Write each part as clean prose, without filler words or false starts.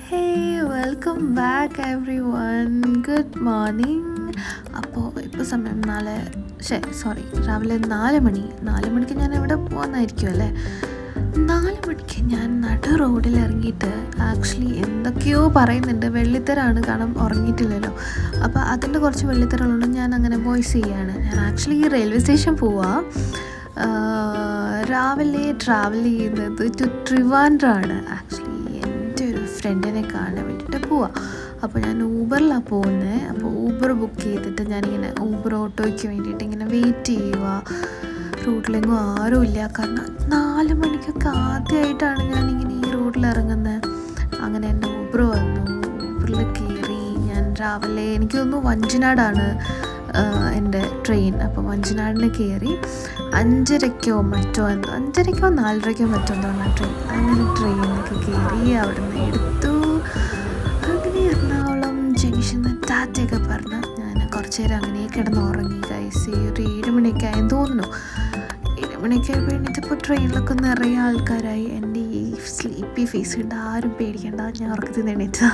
Welcome back every one. Good morning. അപ്പോൾ ഇപ്പോൾ സമയം രാവിലെ 4 മണിക്ക് ഞാൻ എവിടെ പോകുന്നതായിരിക്കും അല്ലേ. 4 മണിക്ക് ഞാൻ റോഡിൽ ഇറങ്ങിയിട്ട് ആക്ച്വലി എന്തൊക്കെയോ പറയുന്നുണ്ട്. വെള്ളിത്തരാണ്, കാരണം ഉറങ്ങിയിട്ടില്ലല്ലോ. അപ്പോൾ അതിൻ്റെ കുറച്ച് വെള്ളിത്തരങ്ങളുണ്ട്. ഞാൻ അങ്ങനെ വോയിസ് ചെയ്യാണ്. ഞാൻ ആക്ച്വലി റെയിൽവേ സ്റ്റേഷൻ പോവാം. രാവിലെ ട്രാവൽ ചെയ്യുന്നത് ടു ട്രിവാൻഡ്രമാണ്. ആക്ച്വലി എൻ്റെ ഒരു ഫ്രണ്ടിനെ കാണാൻ വേണ്ടിയിട്ട് പോവാം. അപ്പോൾ ഞാൻ ഊബറിലാണ് പോകുന്നത്. അപ്പോൾ ഊബർ ബുക്ക് ചെയ്തിട്ട് ഞാനിങ്ങനെ ഊബർ ഓട്ടോയ്ക്ക് വേണ്ടിയിട്ട് ഇങ്ങനെ വെയിറ്റ് ചെയ്യുക. റോഡിലെങ്ങും ആരുമില്ല, കാരണം 4 മണിക്കൊക്കെ ആദ്യമായിട്ടാണ് ഞാനിങ്ങനെ ഈ റോഡിൽ ഇറങ്ങുന്നത്. അങ്ങനെ എൻ്റെ ഊബർ വന്നു. ഊബറിൽ കയറി ഞാൻ രാവിലെ, എനിക്ക് തോന്നുന്നു വഞ്ചിനാടാണ് എൻ്റെ ട്രെയിൻ. അപ്പോൾ വഞ്ചിനാടിന് കയറി 5:30 മറ്റോ 4:30 മറ്റോ എന്താണ് ട്രെയിൻ. അങ്ങനെ ട്രെയിനൊക്കെ കയറി അവിടെ നിന്ന് എടുത്തു. അങ്ങനെ എറണാകുളം ജംഗ്ഷനിൽ ടാറ്റയൊക്കെ പറഞ്ഞ് ഞാൻ കുറച്ച് നേരം അങ്ങനെ കിടന്ന് ഉറങ്ങി. ഗൈസ്, ഒരു 7 മണിയൊക്കെ ആയെന്ന് തോന്നുന്നു. 7 മണിയൊക്കെ ആയപ്പോൾ എണീറ്റപ്പോൾ ട്രെയിനിലൊക്കെ നിറയെ ആൾക്കാരായി. എൻ്റെ ഈ സ്ലീപ്പി ഫേസ് ഉണ്ട്, ആരും പേടിക്കേണ്ട, ഞാൻ ഉറക്കത്തിൽ നിന്ന് എണീറ്റാ.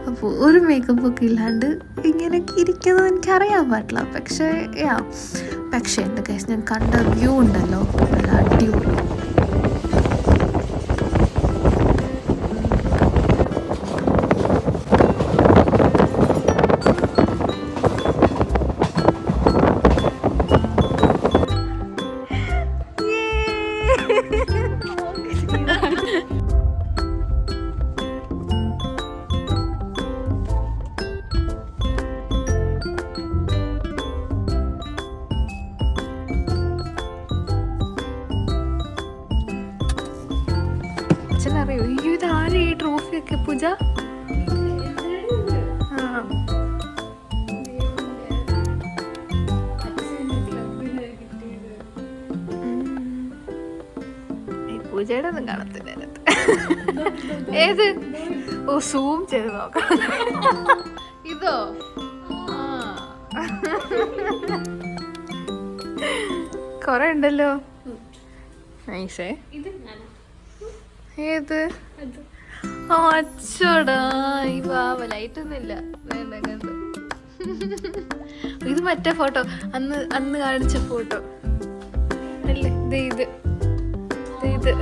അപ്പോൾ ഒരു മേക്കപ്പൊക്കെ ഇല്ലാണ്ട് ഇങ്ങനെയൊക്കെ ഇരിക്കുന്നത് എനിക്കറിയാൻ പാടില്ല. പക്ഷേ എൻ്റെ കേസ് ഞാൻ കണ്ട വ്യൂ ഉണ്ടല്ലോ, നല്ല അടിപൊളി. അച്ഛനറിയോ ഇതാരും ഈ ട്രോഫിയൊക്കെ പൂജ? പൂജയുടെ ഒന്നും കാണത്തില്ല അതിനകത്ത്. ഏത്? ഓ, സൂം ചെയ്ത് നോക്കാം. ഇതോ? കൊറേ ഉണ്ടല്ലോ. നൈസേ. ഏത്? ഓ, അച്ചോടാ, ഈ പാവ ലൈറ്റൊന്നുമില്ല. വേണ്ട കണ്ടു. ഇത് മറ്റേ ഫോട്ടോ, അന്ന് കാണിച്ച ഫോട്ടോ അല്ലേ? ഇത്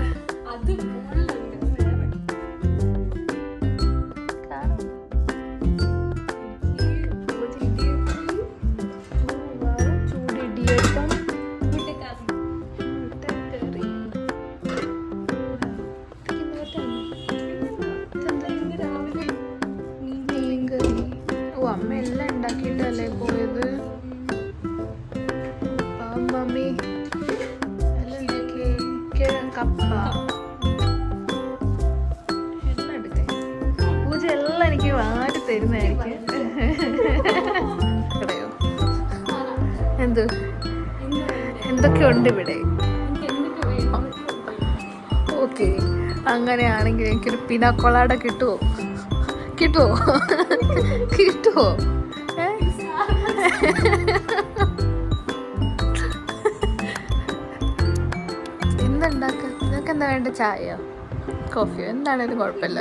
അമ്മ എല്ലാം ഉണ്ടാക്കിയിട്ടല്ലേ പോയത്. മമ്മി എല്ലാം ഉണ്ടാക്കി, കപ്പ എല്ലാം എടുത്തേ. പൂജ എല്ലാം എനിക്ക് വാരി തരുന്നതായിരിക്കും. എന്തൊക്കെ ഉണ്ട് ഇവിടെ? ഓക്കെ, അങ്ങനെയാണെങ്കിൽ എനിക്കൊരു പിനാക്കൊളാട കിട്ടുമോ? എന്തുണ്ടാക്ക? നിങ്ങൾക്ക് എന്താ വേണ്ട? ചായയോ കോഫിയോ എന്താണേലും കുഴപ്പമില്ല.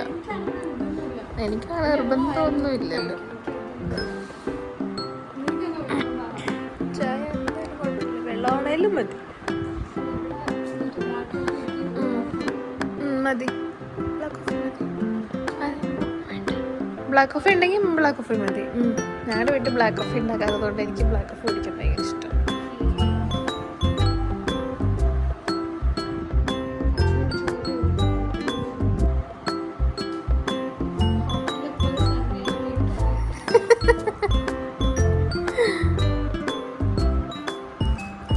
എനിക്കങ്ങനെ നിർബന്ധമൊന്നും ഇല്ലല്ലോ. ചായ എന്തായാലും കുഴപ്പമില്ല, വെള്ളമാണേലും മതി. മതി, ബ്ലാക്ക് കോഫി ഉണ്ടെങ്കിൽ ബ്ലാക്ക് കോഫി മതി. ഞങ്ങളുടെ വീട്ടിൽ ബ്ലാക്ക് കോഫി ഉണ്ടാക്കാത്തതുകൊണ്ട് എനിക്ക് ബ്ലാക്ക് കോഫി കുടിക്കാൻ ഭയങ്കര ഇഷ്ടം.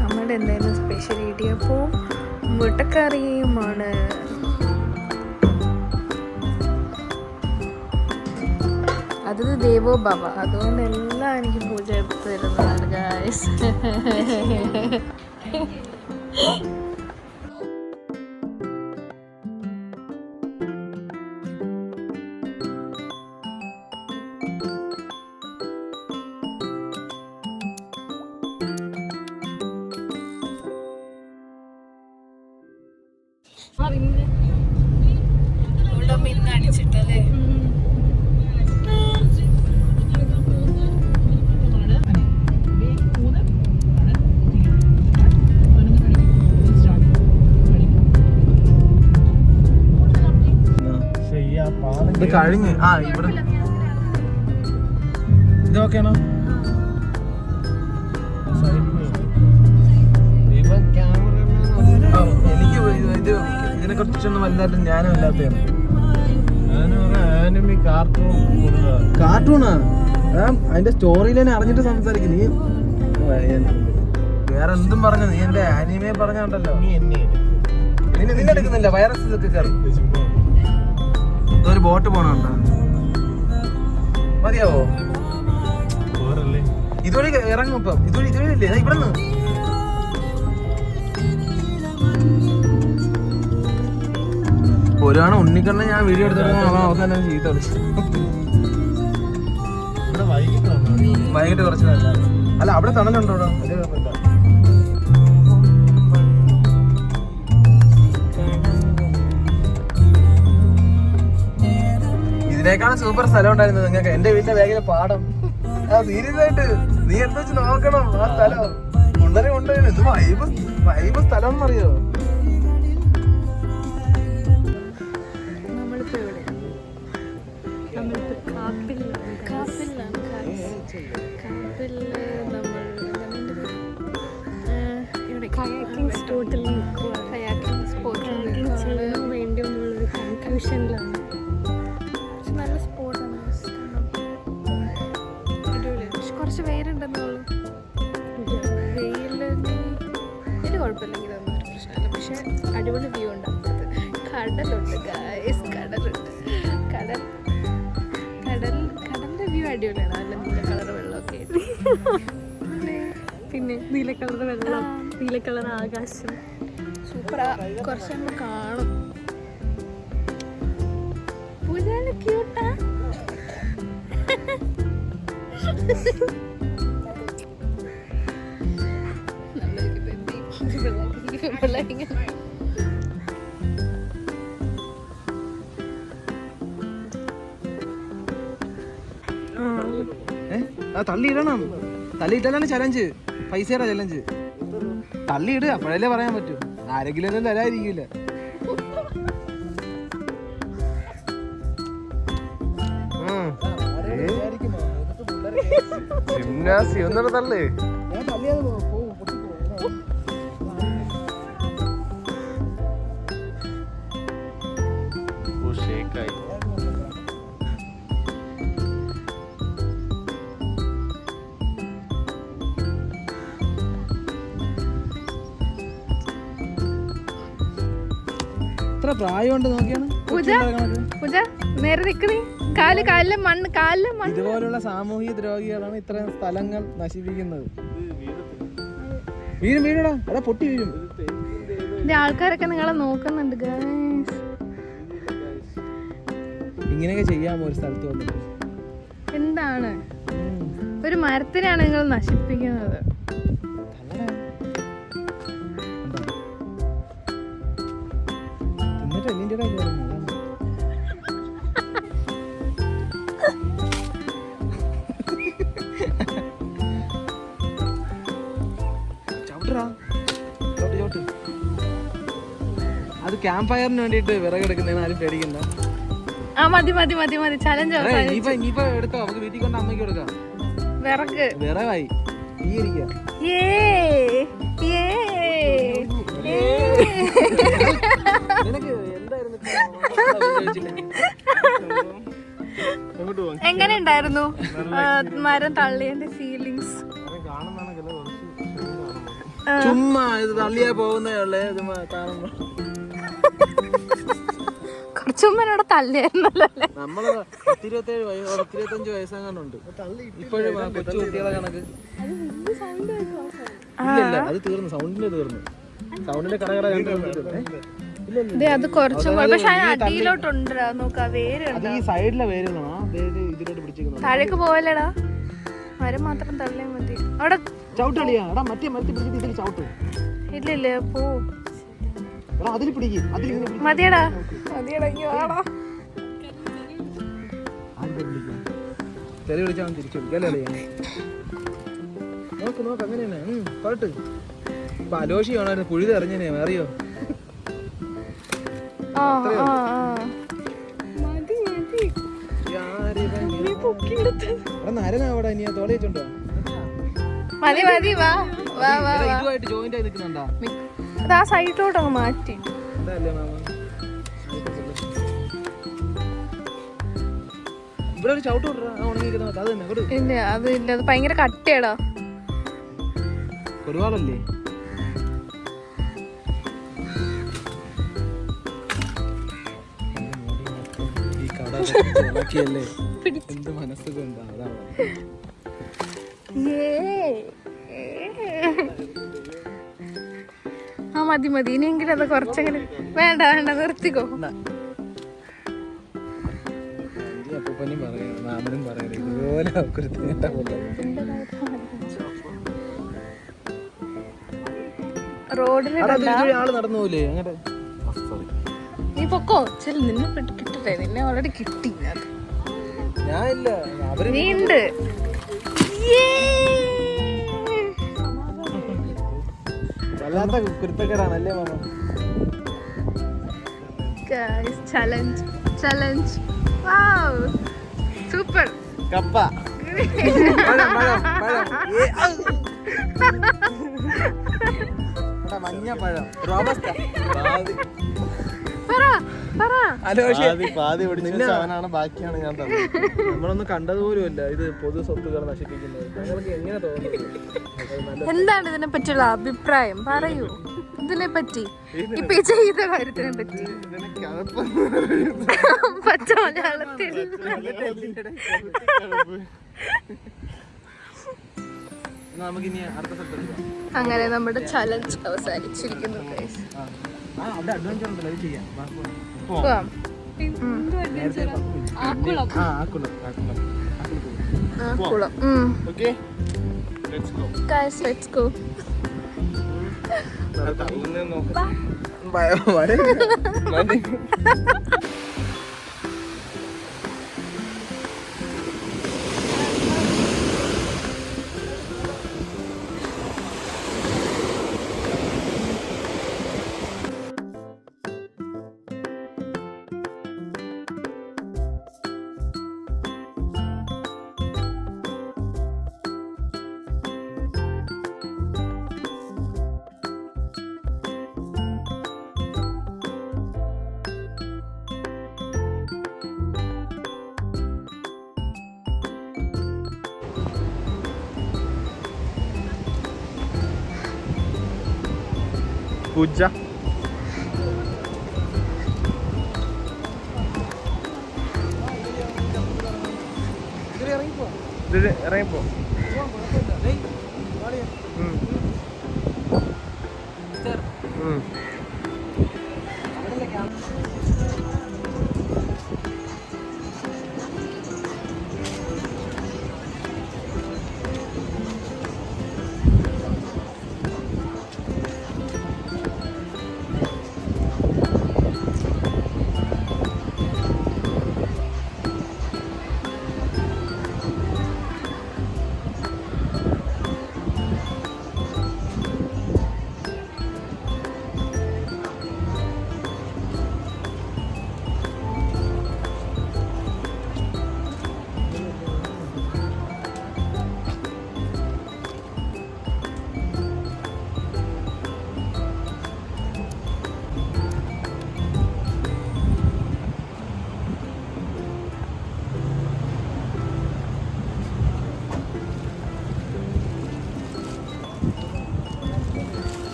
നമ്മുടെ എന്തായാലും സ്പെഷ്യൽ ഇടിയപ്പവും മുട്ടക്കറിയുമാണ്. അത് ദേവോ ഭവ, അതുകൊണ്ട് എല്ലാം എനിക്ക് പൂജ എടുത്ത് തരുന്നതാണ് ഗായ്സ്. ഇവിടെ മിന്നാടി വെച്ചിട്ടല്ലേ. ഇത് കഴിഞ്ഞ് ഇവിടെ ഇതൊക്കെയാണോ എനിക്ക് ഇതിനെ കുറിച്ചൊന്നും വലുതായിട്ട് ജ്ഞാനം ഇല്ലാത്തതാണ്. കാർട്ടൂണാ അതിന്റെ സ്റ്റോറി ലൈൻ അറിഞ്ഞിട്ട് സംസാരിക്കും നീ. വേറെ എന്തും പറഞ്ഞ നീ എന്റെ ആനിമയെ പറഞ്ഞുണ്ടല്ലോ. നിന്നെ എടുക്കുന്നില്ല വൈറസ് ഇതൊക്കെ കയറി. ഇതൊരു ബോട്ട് പോണുണ്ടോ മതിയാവോ? ഇതുവഴി ഇറങ്ങും ഇപ്പം. ഇതുവഴി ഇല്ലേ ഇവിടെ നിന്ന് ഒരാണ് ഉണ്ണിക്കണ്ണ ഞാൻ വീഡിയോ എടുത്തിട്ട് അവസാനം ചീത്ത വൈകിട്ട് കുറച്ച് അല്ല അവിടെ തണലുണ്ടോ? ഇതിനേക്കാളും സൂപ്പർ സ്ഥലം ഉണ്ടായിരുന്നു നിങ്ങൾക്ക്. എന്റെ വീട്ടിലെ ബാഗിലെ പാടം. സീരിയസ് ആയിട്ട് നീ എന്താ വെച്ച് നോക്കണം ആ സ്ഥലം. ഉണ്ടനെ കൊണ്ടുപോയി ഇത് വൈബ് സ്ഥലം എന്നറിയോ? നല്ല സ്പോട്ടാണ്. കുറച്ച് വെയിലുണ്ടെന്നുള്ളു. വെയില് വലിയ കുഴപ്പമില്ലെങ്കിൽ അതൊന്നും ഒരു പ്രശ്നമില്ല. പക്ഷെ അടിപൊളി വ്യൂ ഉണ്ടാകുന്നത് കടലുണ്ട് ഗായ്സ്. കടലുണ്ട്. കടലിന്റെ വ്യൂ അടിപൊളിയാണ്. നല്ല നീല കളർ വെള്ളമൊക്കെ പിന്നെ നീല കളർ വെള്ളം, നീല കളർ ആകാശം സൂപ്പറാ. കുറച്ച് നമ്മൾ കാണും. പൂജാല് ക്യൂട്ടാ. തള്ളിയിടണം. തള്ളിയിട്ടാലാണ് ചലഞ്ച്. പൈസയുടെ ചലഞ്ച്. തള്ളിയിട്, അപ്പോഴല്ലേ പറയാൻ പറ്റൂ. ആരെങ്കിലും ഒന്നും തരാതിരിക്കൂല. ജിംനാസി ഒന്നുകൂടെ തള്ളേ. എത്ര പ്രായമുണ്ട് നോക്കിയാണ് പൂജ നേരെ നിക്കണേ. കാലിലെ മണ്ണ്. ഇതുപോലുള്ള സാമൂഹിക ദ്രോഹികളാണ് ഇത്രയും സ്ഥലങ്ങൾ നശിപ്പിക്കുന്നത്. വീഴടാ, അതാ പൊട്ടി വീഴും. ആൾക്കാരൊക്കെ നിങ്ങളെ നോക്കുന്നുണ്ട്. ഇങ്ങനെയൊക്കെ ചെയ്യാമോ ഒരു സ്ഥലത്ത് വന്നിട്ട്? എന്താണ് ഒരു മരത്തിനാണ് നിങ്ങൾ നശിപ്പിക്കുന്നത്? അത് ക്യാമ്പ് ഫയറിന് വേണ്ടിട്ട് വിറകെടുക്കുന്നതിന് ആരും പേടിക്കണ്ട. മതി ചലഞ്ച്. ഇനിയിപ്പോ എടുത്തോ, നമുക്ക് വീട്ടിൽ കൊണ്ട് അമ്മയ്ക്ക് കൊടുക്കാം. വിറകായി നിനക്ക് എന്തായിരുന്നു? എങ്ങനെ ഉണ്ടായിരുന്നു മരം തള്ളിയതിന്റെ ഫീലിങ്സ്? ചുമ്മാ ഇത് തള്ളിയാ പോകുന്നേ ഉള്ളേ. കുറച്ചുമ്പോ തള്ളിയായിരുന്നല്ലോ. നമ്മള് 25 വയസ്സാകാനുണ്ട് ഇപ്പോഴും കൊച്ചു കുട്ടികളെ കണക്ക്. ഇല്ല അത് തീർന്നു. സൗണ്ടിന്റെ കടകട അത് കുറച്ചും പക്ഷെ അടിയിലോട്ടുണ്ട്. നോക്കാ വേരുണ്ട്. ഈ സൈഡിലെ വേരുകളാണ്. ആ വേര് ഇതിലോട്ട് പിടിച്ചിരിക്കുന്നത്. താഴേക്ക് പോവല്ലേടാ, മരം മാത്രം തള്ളിയാ മതി. അവിടെ ചവിട്ടളിയാ എടാ, മറ്റേ മരത്തിൽ പിടിച്ചിട്ട് ഇതിൽ ചവിട്ട്. ഇല്ല പോ അതിൽ പിടിക്കും. മതിയടാ. തെറി വിളിച്ചാൽ അവൻ തിരിച്ചു വിളിക്കാം അല്ലേ? നോക്ക് നോക്ക് അങ്ങനെ തന്നെ പാട്ട്. ഇപ്പൊ അലോഷി ആണോ കുഴി തെറിഞ്ഞേ അറിയോ? നരനാവടാ നീ തോളി വെച്ചോണ്ടോ? മതി മതി, വാ വാ വാ. ഇതുമായിട്ട് ജോയിന്റ് ആയി നിൽക്കുന്നുണ്ടാ? അത് ആ സൈഡിലോട്ട് അങ്ങ് മാറ്റി. അതല്ലേ മാമ, ഇവിടെ ഒരു ചവിട്ട് വിടറാ ഉണങ്ങിയിരിക്കുന്ന. അത് തന്നെ കൊടു. ഇല്ല അത് ഇല്ല, അത് ഭയങ്കര കട്ടയാടാ. ഒരുപാടല്ലേ? ഈ കട ഇളക്കിയല്ലേ, എന്ത് മനസ്സൊക്കെ ഉണ്ടാ. അതാണ് ആ മതി മതി, ഇനിയെങ്കിലും അത് കുറച്ചെങ്കിലും. വേണ്ട വേണ്ട, നിർത്തിക്കോ. അപ്പൂപ്പനും പറയാം മാമനും പറയാം ഇതുപോലെ റോഡിൽ ആള് നടന്നു പോലേ അങ്ങനെ. നീ പൊക്കോ, ചെൽ, നിന്നെ കിട്ടട്ടെ. നിന്നെ ഓൾറെഡി കിട്ടി. ഞാൻ ഇല്ല, അവര് നീ ഉണ്ട്. വല്ലാത്ത കുരുത്തക്കേടാണല്ലേ മാമ. Challenge challenge, wow super. കപ്പ പഴം പഴം പഴം മഞ്ഞ പഴം റോബസ്റ്റ. ബാക്കിയാണ് ഞാൻ തന്നത്. നമ്മളൊന്നും കണ്ടതുപോലുമല്ല ഇത് പൊതു സ്വത്തുക്കൾ നശിപ്പിക്കുന്നത്. ഞങ്ങൾക്ക് എങ്ങനെ തോന്നുന്നു? എന്താണ് ഇതിനെ പറ്റിയുള്ള അഭിപ്രായം? പറയൂ ഇതിനെ പറ്റി, ഇപ്പൊ ഈ ചെയ്ത കാര്യത്തിനെ പറ്റി പച്ച മലയാളത്തിൽ. നമുക്കിനി അടുത്ത സ്ഥലത്ത് അങ്ങനെ നമ്മുടെ ചലഞ്ച് അവസാനിച്ചിരിക്കുന്നു. പോവാം. Guys, let's go. പൂജ ഇറങ്ങിപ്പോ.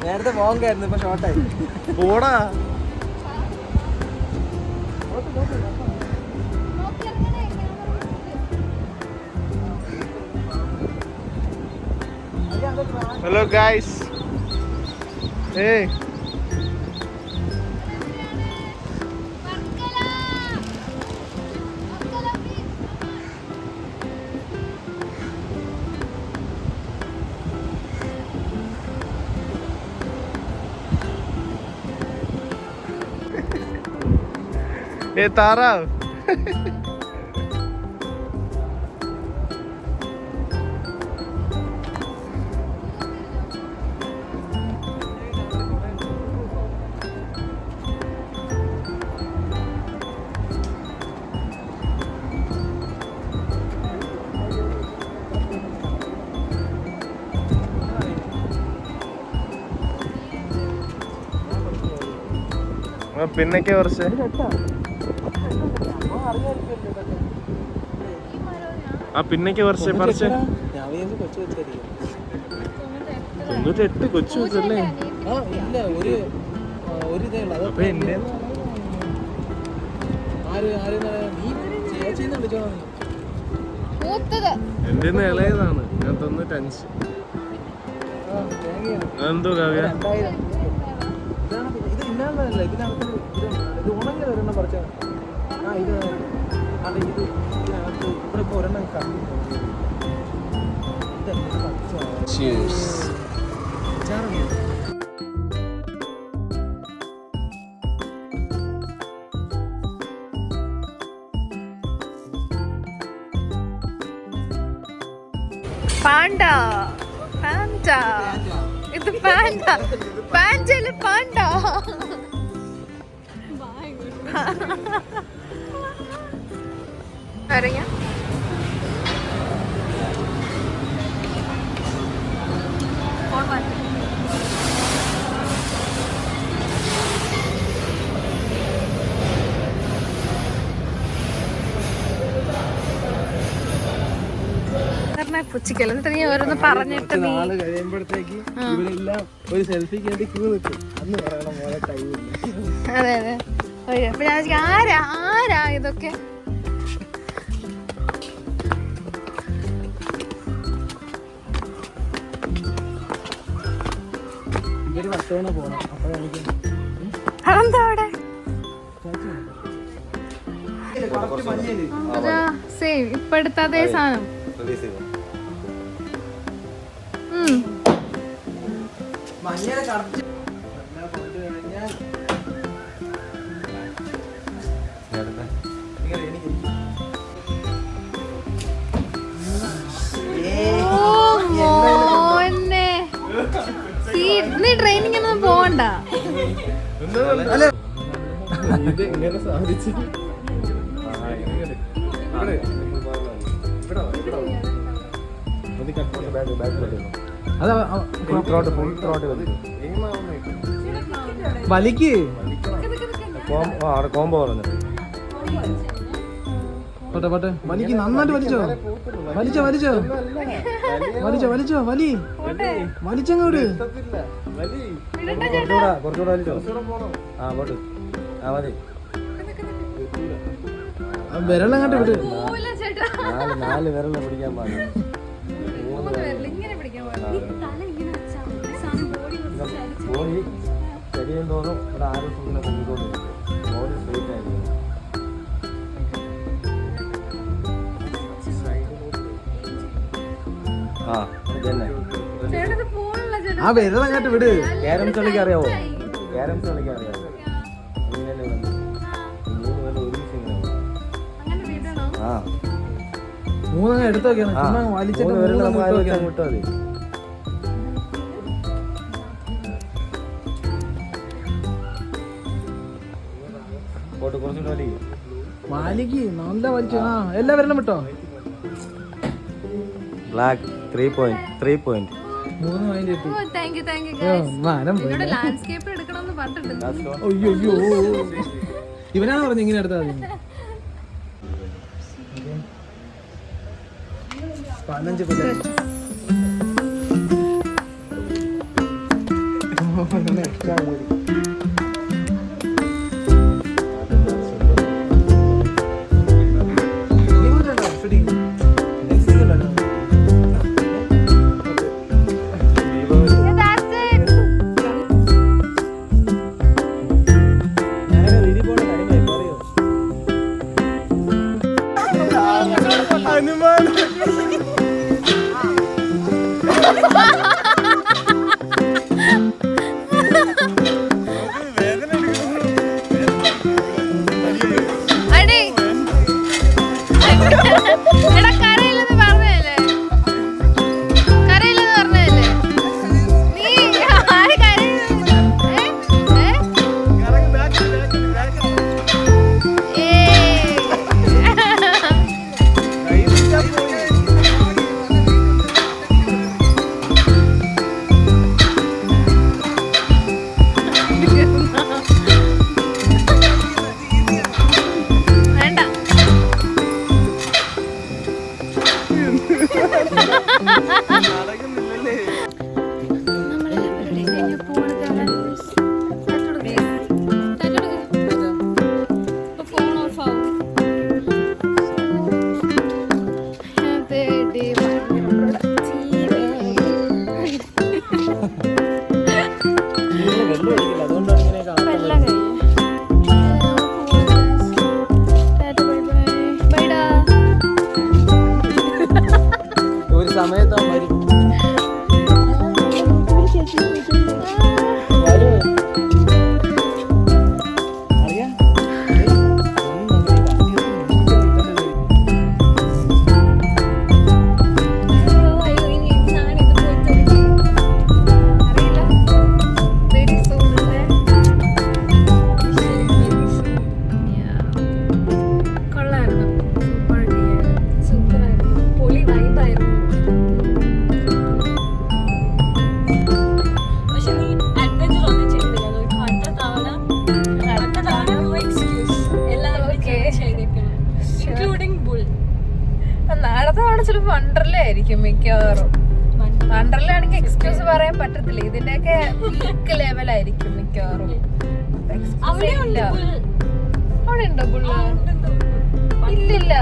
നേരത്തെ മോങ്കായിരുന്നു, ഇപ്പൊ ഷോർട്ടായി. പോടാ. Hello guys. ഏ താറാവ്. പിന്നൊക്കെ കുറച്ച് പിന്നൊക്കെ കുറച്ച് പറിച്ച് 98 കൊച്ചു വെച്ചല്ലേ. അപ്പൊ എന്റെ ഇളയതാണ്. ഞാൻ 95. എന്തോ കാവ്യ പാണ്ട പാണ്ട ഇത് പാണ്ട പാഞ്ചല് പാണ്ട അറിയാം. പുച്ചിക്കല്ല എന്നിട്ട് നീ ഓരോന്ന് പറഞ്ഞിട്ട് നീ കഴിയുമ്പോഴത്തേക്ക് ഇവരെല്ലാം ഒരു സെൽഫിക്ക് വേണ്ടി ക്യൂ നിൽക്കും. അന്ന് പറയണം പോലെ ടൈമില്ല. അതെ അതെ. അപ്പൊ ഞാൻ ആരാ ആരാ ഇതൊക്കെ? ഇവര് 10 തവണ പോണം. അപ്പോഴെനിക്ക് അതെന്താ അവിടെ സെയിം ഇപ്പൊ എടുത്ത അതേ സാധനം. മഞ്ഞ കറക്റ്റ് നീ ട്രെയിനിങ് ഒന്നും പോവണ്ട. ഇങ്ങനെ സാധിച്ചു. വലിക്ക് കോമ്പോ പറഞ്ഞു. പോട്ടെ പോട്ടെ വലിക്ക് നന്നായിട്ട് വലിച്ചോ വലിച്ചോ വലിച്ചോ വലിച്ചോ വലിച്ചോ വലി വലിച്ചങ്ങോട്ട് കുറച്ചുകൂടെ വലിച്ചോ. ആ പോട്ട് ആ മതി. വിരളം കണ്ട് വിട്. 4 വിരളം പിടിക്കാൻ പാടില്ല. ബോഡി ശരീരം തോറും ഇവിടെ ആരോഗ്യം പൊങ്ങിക്കൊണ്ടിരിക്കും. ബോഡി സ്ട്രേറ്റ് ആയിരിക്കും. ആ അതന്നെ. ആ വിരളം കണ്ട് വിട്. ക്യാരംസ് കളിക്കാൻ അറിയാവോ? ക്യാരംസ് കളിക്കാൻ അറിയാവോ? ഇങ്ങനെയല്ലേ 3 പേര് ഒരുമിച്ച് ഇങ്ങനെ. ആ 3 എടുത്തു നോക്കിയാണ്. വലിച്ചിട്ട് വിട്ടോ മതി. മാലിക്ക് നല്ല വലിച്ചു. ആ എല്ലാ വിരലും വിട്ടോ. ബ്ലാക്ക് 3 പോയിന്റ് 3 പോയിന്റ് 3 പോയിന്റ് കിട്ടി. അയ്യോ ഇവനാണ് പറഞ്ഞു ഇങ്ങനെ എടുത്താൽ മതി. 15 എക്സ്ട്രാ പോവാണ് ചിലപ്പോ വണ്ടർല ആയിരിക്കും മിക്കവാറും. വണ്ടർല ആണെങ്കിൽ എക്സ്ക്യൂസ് പറയാൻ പറ്റത്തില്ല, ഇതിന്റെയൊക്കെ പീക്ക് ലെവലായിരിക്കും മിക്കവാറും. അവിടെ ഉണ്ടോ ബുള്ള? ഇല്ലില്ല.